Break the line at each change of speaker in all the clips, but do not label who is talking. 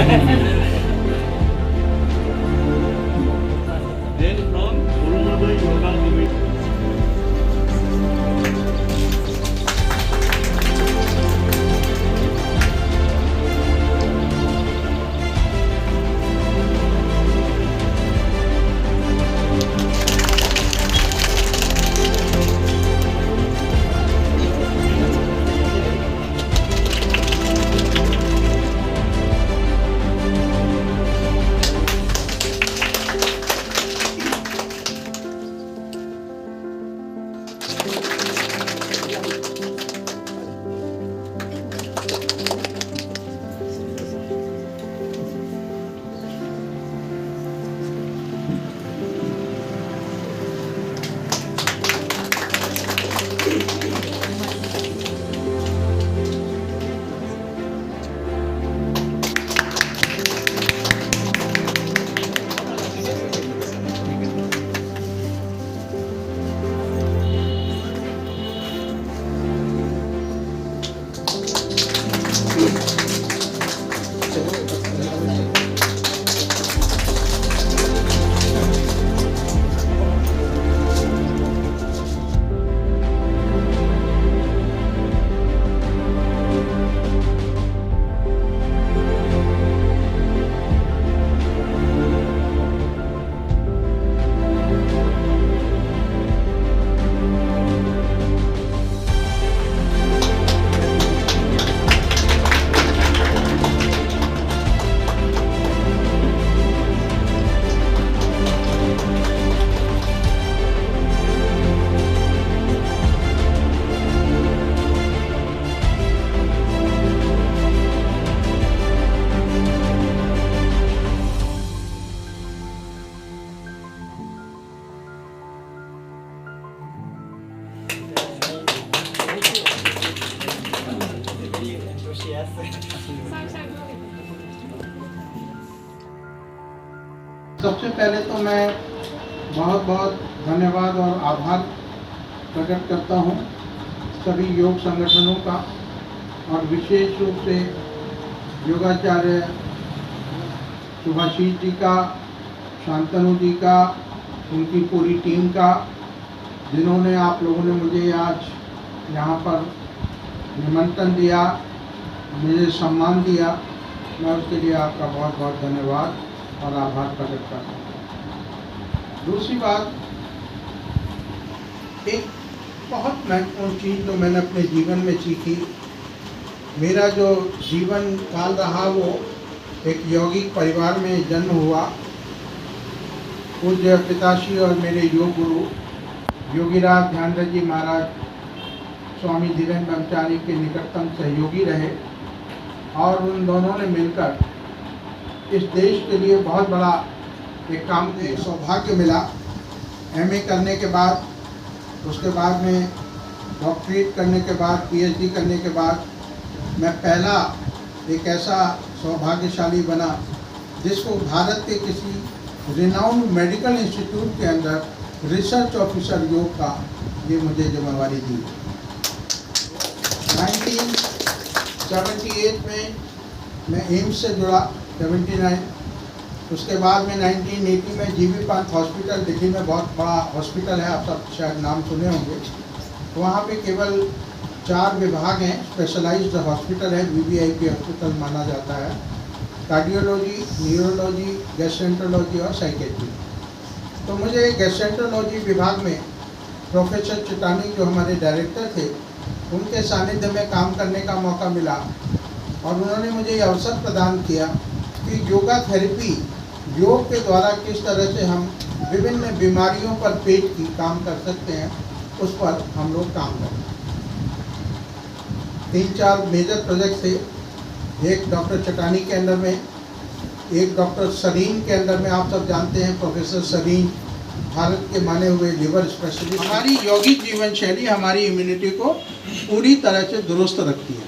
Then from Gurunagar Yoga Committee.
सबसे पहले तो मैं बहुत बहुत धन्यवाद और आभार प्रकट करता हूँ सभी योग संगठनों का, और विशेष रूप से योगाचार्य सुभाषीष जी का, शांतनु जी का, उनकी पूरी टीम का, जिन्होंने आप लोगों ने मुझे आज यहाँ पर निमंत्रण दिया, मुझे सम्मान दिया। मैं उसके लिए आपका बहुत बहुत धन्यवाद और आभार प्रकट करता हूँ। दूसरी बात, एक बहुत महत्वपूर्ण चीज़ जो मैंने अपने जीवन में सीखी, मेरा जो जीवन काल रहा वो एक यौगिक परिवार में जन्म हुआ। पूज्य पिताश्री और मेरे योग गुरु योगीराज ध्यानराज जी महाराज स्वामी धीरेन्द्र ब्रह्मचारी के निकटतम सहयोगी रहे, और उन दोनों ने मिलकर इस देश के लिए बहुत बड़ा एक काम किया। सौभाग्य मिला एमए करने के बाद, उसके बाद में डॉक्टरेट करने के बाद, पीएचडी करने के बाद मैं पहला एक ऐसा सौभाग्यशाली बना जिसको भारत के किसी रिनाउंड मेडिकल इंस्टीट्यूट के अंदर रिसर्च ऑफिसर योग का ये मुझे जिम्मेवारी दी। 1978 में मैं एम्स से जुड़ा, 79। उसके बाद में 1980 में जीबी पंत हॉस्पिटल, दिल्ली में बहुत बड़ा हॉस्पिटल है, आप सब शायद नाम सुने होंगे। वहाँ पे केवल 4 विभाग हैं, स्पेशलाइज्ड हॉस्पिटल है, वीवीआईपी हॉस्पिटल माना जाता है। कार्डियोलॉजी, न्यूरोलॉजी, गैस्ट्रोएंटरोलॉजी और साइकेट्री। तो मुझे गैस्ट्रोएंटरोलॉजी विभाग में प्रोफेसर चटानी जो हमारे डायरेक्टर थे, उनके सानिध्य में काम करने का मौका मिला, और उन्होंने मुझे ये अवसर प्रदान किया कि योगा थेरेपी, योग के द्वारा किस तरह से हम विभिन्न बीमारियों पर पेट की काम कर सकते हैं, उस पर हम लोग काम करें। 3-4 मेजर प्रोजेक्ट थे, एक डॉक्टर चटानी के अंडर में, एक डॉक्टर सरीन के अंदर में, आप सब जानते हैं प्रोफेसर सरीन भारत के माने हुए लिवर स्पेशलिस्ट। हमारी यौगिक जीवन शैली हमारी इम्यूनिटी को पूरी तरह से दुरुस्त रखती है।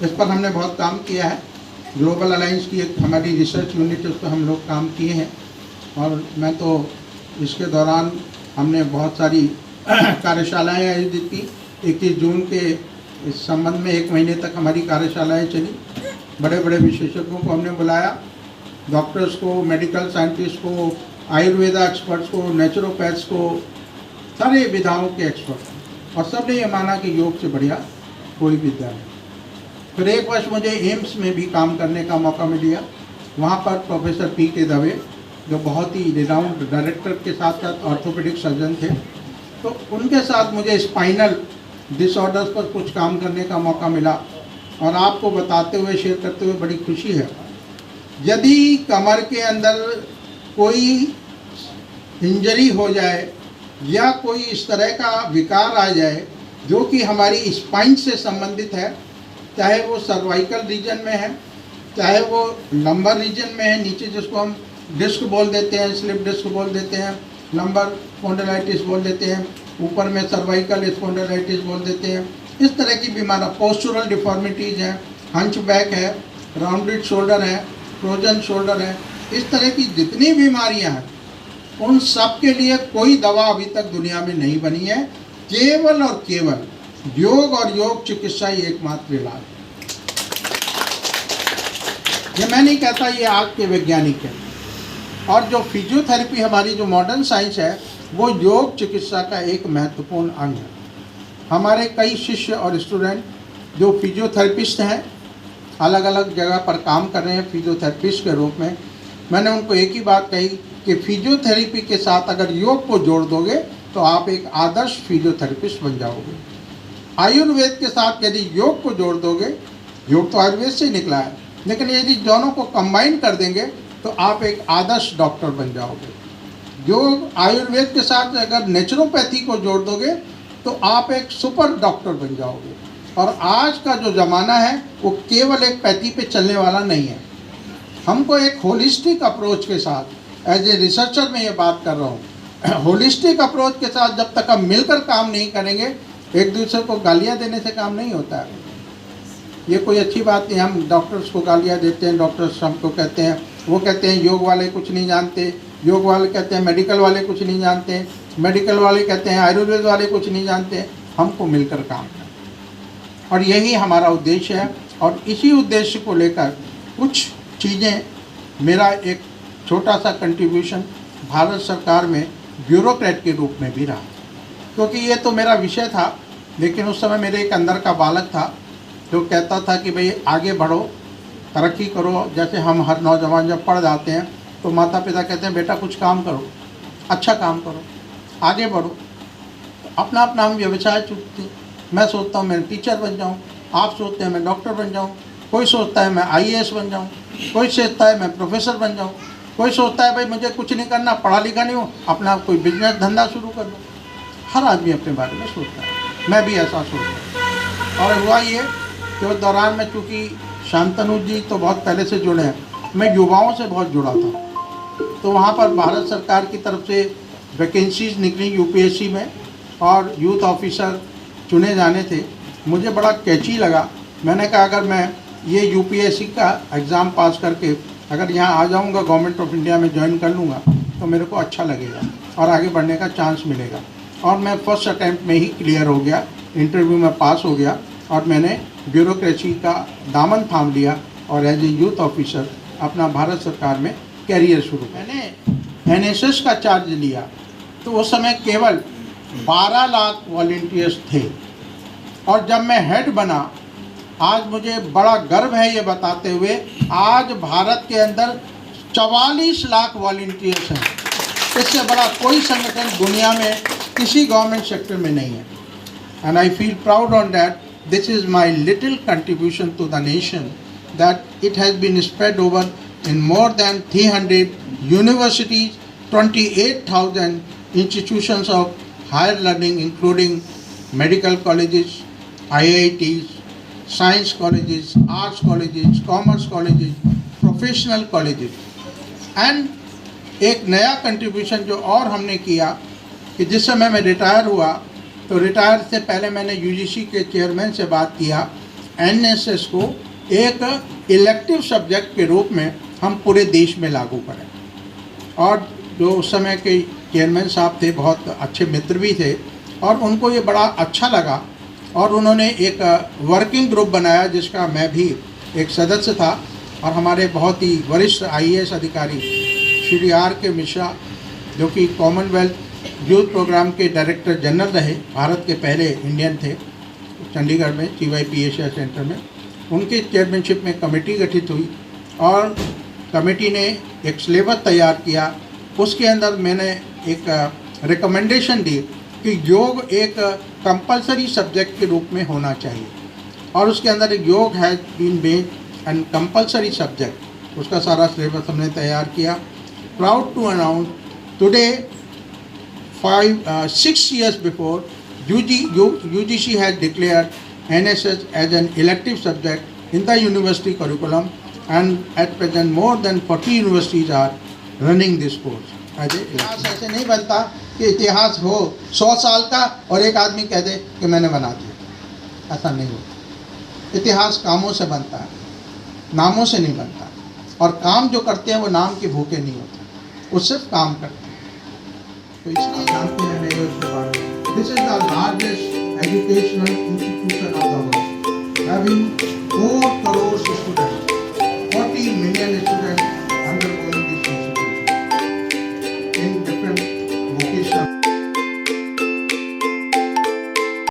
इस पर हमने बहुत काम किया है। ग्लोबल अलायंस की एक हमारी रिसर्च यूनिट, उस पर हम लोग काम किए हैं, और मैं तो इसके दौरान हमने बहुत सारी कार्यशालाएँ आयोजित की। 21 जून के इस संबंध में 1 महीने तक हमारी कार्यशालाएँ चली। बड़े बड़े विशेषज्ञों को हमने बुलाया, डॉक्टर्स को, मेडिकल साइंटिस्ट को, आयुर्वेदा एक्सपर्ट्स को, नेचुरोपैथ्स को, सारे विधाओं के एक्सपर्ट, और सब ने ये माना कि योग से बढ़िया कोई विद्या नहीं। फिर एक वर्ष मुझे एम्स में भी काम करने का मौका मिल गया। वहाँ पर प्रोफेसर P.K. दवे, जो बहुत ही रिनाउंड डायरेक्टर के साथ साथ ऑर्थोपेडिक सर्जन थे, तो उनके साथ मुझे स्पाइनल डिसऑर्डर्स पर कुछ काम करने का मौका मिला। और आपको बताते हुए, शेयर करते हुए बड़ी खुशी है, यदि कमर के अंदर कोई इंजरी हो जाए या कोई इस तरह का विकार आ जाए जो कि हमारी स्पाइन से संबंधित है, चाहे वो सर्वाइकल रीजन में है, चाहे वो लंबर रीजन में है, नीचे जिसको हम डिस्क बोल देते हैं, स्लिप डिस्क बोल देते हैं, लंबर स्पॉन्डिलाइटिस बोल देते हैं, ऊपर में सर्वाइकल स्पॉन्डिलाइटिस बोल देते हैं, इस तरह की बीमारी, पोस्चुरल डिफॉर्मिटीज़ हैं, हंच बैक है, राउंडेड शोल्डर है, फ्रोजन शोल्डर है, इस तरह की जितनी बीमारियां हैं उन सब के लिए कोई दवा अभी तक दुनिया में नहीं बनी है। केवल और केवल योग और योग चिकित्सा ही एकमात्र इलाज है। ये मैं नहीं कहता, ये आज के वैज्ञानिक हैं। और जो फिजियोथेरेपी हमारी जो मॉडर्न साइंस है, वो योग चिकित्सा का एक महत्वपूर्ण अंग है। हमारे कई शिष्य और स्टूडेंट जो फिजियोथेरेपिस्ट हैं, अलग अलग जगह पर काम कर रहे हैं फिजियोथेरेपिस्ट के रूप में, मैंने उनको एक ही बात कही कि फिजियोथेरेपी के साथ अगर योग को जोड़ दोगे तो आप एक आदर्श फिजियोथेरेपिस्ट बन जाओगे। आयुर्वेद के साथ यदि योग को जोड़ दोगे, योग तो आयुर्वेद से ही निकला है, लेकिन यदि दोनों को कंबाइन कर देंगे तो आप एक आदर्श डॉक्टर बन जाओगे। योग आयुर्वेद के साथ अगर नेचुरोपैथी को जोड़ दोगे तो आप एक सुपर डॉक्टर बन जाओगे। और आज का जो ज़माना है वो केवल एक पैथी पे चलने वाला नहीं है। हमको एक होलिस्टिक अप्रोच के साथ, एज ए रिसर्चर मैं ये बात कर रहा हूँ, होलिस्टिक अप्रोच के साथ जब तक हम मिलकर काम नहीं करेंगे, एक दूसरे को गालियाँ देने से काम नहीं होता है। ये कोई अच्छी बात नहीं, हम डॉक्टर्स को गालियाँ देते हैं, डॉक्टर्स हमको कहते हैं, वो कहते हैं योग वाले कुछ नहीं जानते, योग वाले कहते हैं मेडिकल वाले कुछ नहीं जानते, मेडिकल वाले कहते हैं आयुर्वेद वाले कुछ नहीं जानते। हमको मिलकर काम करना, और यही हमारा उद्देश्य है। और इसी उद्देश्य को लेकर कुछ चीज़ें, मेरा एक छोटा सा कंट्रीब्यूशन भारत सरकार में ब्यूरोक्रेट के रूप में भी रहा, क्योंकि ये तो मेरा विषय था, लेकिन उस समय मेरे एक अंदर का बालक था जो कहता था कि भाई आगे बढ़ो, तरक्की करो। जैसे हम हर नौजवान जब पढ़ जाते हैं तो माता पिता कहते हैं बेटा कुछ काम करो, अच्छा काम करो, आगे बढ़ो। अपना अपना हम व्यवसाय चुनते। मैं सोचता हूँ मैं टीचर बन जाऊँ, आप सोचते हैं मैं डॉक्टर बन जाऊँ, कोई सोचता है मैं IAS बन जाऊँ, कोई सोचता है मैं प्रोफेसर बन जाऊँ, कोई सोचता है भाई मुझे कुछ नहीं करना, पढ़ा लिखा नहीं हूँ, अपना कोई बिजनेस धंधा शुरू कर लूँ। हर आदमी अपने बारे में सोचता है, मैं भी ऐसा सोचता हूँ। और हुआ ये कि उस दौरान में, चूँकि शांतनु जी तो बहुत पहले से जुड़े हैं, मैं युवाओं से बहुत जुड़ा था, तो वहाँ पर भारत सरकार की तरफ से वैकेंसीज निकली UPSC में, और यूथ ऑफिसर चुने जाने थे। मुझे बड़ा कैची लगा। मैंने कहा अगर मैं ये UPSC का एग्ज़ाम पास करके अगर यहाँ आ जाऊँगा, गवर्नमेंट ऑफ इंडिया में ज्वाइन कर लूँगा, तो मेरे को अच्छा लगेगा और आगे बढ़ने का चांस मिलेगा। और मैं फर्स्ट अटैम्प्ट में ही क्लियर हो गया, इंटरव्यू में पास हो गया, और मैंने ब्यूरोक्रेसी का दामन थाम लिया और एज ए यूथ ऑफिसर अपना भारत सरकार में कैरियर शुरू। मैंने NSS का चार्ज लिया, तो उस समय केवल 12 लाख वॉलंटियर्स थे, और जब मैं हेड बना, आज मुझे बड़ा गर्व है ये बताते हुए, आज भारत के अंदर 44 लाख वॉलंटियर्स हैं। इससे बड़ा कोई संगठन दुनिया में किसी गवर्नमेंट सेक्टर में नहीं है। And I feel proud on that. This is my little contribution to the nation, that it has been spread over in more than 300 universities, 28,000 institutions of higher learning, including medical colleges, IITs, science colleges, arts colleges, commerce colleges, professional colleges. And एक नया contribution जो और हमने किया कि जिस समय मैं रिटायर हुआ, तो रिटायर से पहले मैंने UGC के चेयरमैन से बात किया, NSS को एक इलेक्टिव सब्जेक्ट के रूप में हम पूरे देश में लागू करें। और जो उस समय के चेयरमैन साहब थे, बहुत अच्छे मित्र भी थे, और उनको ये बड़ा अच्छा लगा, और उन्होंने एक वर्किंग ग्रुप बनाया जिसका मैं भी एक सदस्य था और हमारे बहुत ही वरिष्ठ IAS अधिकारी श्री R.K. मिश्रा, जो कि कॉमनवेल्थ यूथ प्रोग्राम के डायरेक्टर जनरल रहे, भारत के पहले इंडियन थे, चंडीगढ़ में TYP एशिया सेंटर में, उनके चेयरमैनशिप में कमेटी गठित हुई और कमेटी ने एक सिलेबस तैयार किया। उसके अंदर मैंने एक रिकमेंडेशन दी कि योग एक कंपलसरी सब्जेक्ट के रूप में होना चाहिए और उसके अंदर एक yoga has been made and compulsory subject, उसका सारा सिलेबस हमने तैयार किया। Proud to announce today 6 years before UGC has declared NSS as an elective subject in the university curriculum, and at present more than 40 universities are running this course. इतिहास ऐसे नहीं बनता कि इतिहास हो 100 साल का और एक आदमी कह दे कि मैंने बना दिया, ऐसा नहीं होता। इतिहास कामों से बनता है, नामों से नहीं बनता, और काम जो करते हैं वो नाम के भूखे नहीं होते, वो सिर्फ काम करते हैं। तो इसलिए जानते हैं नहीं उसके बारे में। This is the largest educational institution of the world, having 4 crore students, 40 million students under